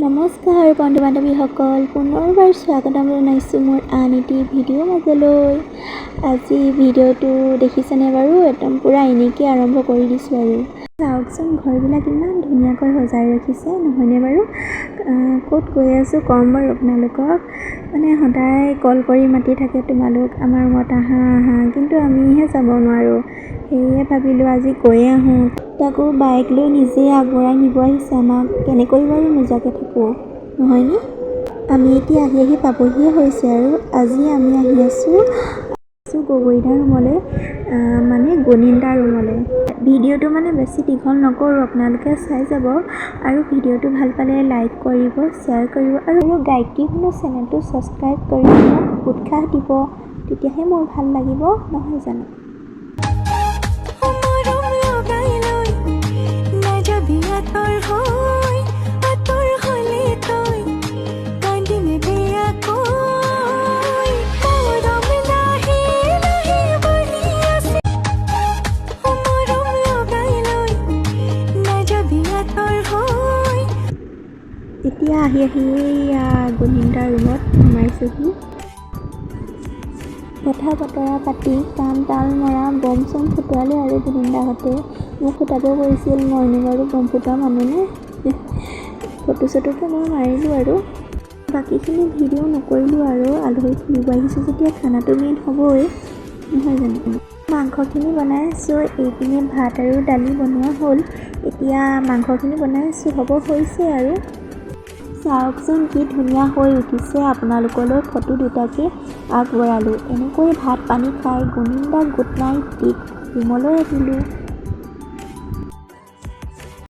নমস্কাৰ বন্ধু বান্ধৱীসকল, পুনৰবাৰ স্বাগতম জনাইছোঁ মোৰ আন এটি ভিডিঅ' মাজলৈ। আজি ভিডিঅ'টো দেখিছেনে বাৰু? একদম পূৰা এনেকৈ আৰম্ভ কৰি দিছোঁ আৰু চাওকচোন, ঘৰবিলাক ইমান ধুনীয়াকৈ সজাই ৰাখিছে নহয়নে বাৰু? ক'ত গৈ আছোঁ ক'ম বাৰু আপোনালোকক। মানে সদায় কল কৰি মাতি থাকে তোমালোক আমাৰ ৰুমত আহা, কিন্তু আমিহে যাব নোৱাৰোঁ। সেয়ে ভাবিলোঁ আজি গৈয়ে আহোঁ। তাকো বাইক লৈ নিজেই আগবঢ়াই নিব আহিছে আমাক, কেনেকৈ বাৰু নোযোৱাকৈ থাকোঁ নহয়নে? আমি এতিয়া আহি পাবহিয়ে হৈছে আৰু আজি আমি আহি আছোঁ গগৈদা ৰুমলৈ, মানে গুণিন্দা ৰুমলৈ। ভিডিঅ'টো মানে বেছি দীঘল নকৰোঁ, আপোনালোকে চাই যাব আৰু ভিডিঅ'টো ভাল পালে লাইক কৰিব, শ্বেয়াৰ কৰিব আৰু গায়ত্ৰী শুনো চেনেলটো ছাবস্ক্ৰাইব কৰি মোক উৎসাহ দিব, তেতিয়াহে মোৰ ভাল লাগিব নহয় জানো? এতিয়া আহি গুণিন্দাৰ ৰুমত সোমাইছোঁহি। কথা বতৰা পাতি কাম তাল মৰা বম চম ফুটোৱালে আৰু গুণিন্দাহঁতে মোক ফুটাব কৰিছিল। মইনো বাৰু বম ফুটোৱা মানুহ নে? ফটো চটোকে মই মাৰিলোঁ আৰু বাকীখিনি ভিডিঅ' নকৰিলোঁ আৰু আলহী ফুৰিব আহিছোঁ যেতিয়া খানাটো মেইন হ'বই নহয় জানো? মাংসখিনি বনাই আছোঁ, এইপিনে ভাত আৰু দালি বনোৱা হ'ল, এতিয়া মাংসখিনি বনাই আছোঁ, হ'ব হৈছে আৰু চাওকচোন কি ধুনীয়া হৈ উঠিছে। আপোনালোকলৈ ফটো দুটাকে আগবঢ়ালোঁ। এনেকৈ ভাত পানী খাই গুণিন্দাক গুড নাইট দি ৰুমলৈ আহিলোঁ।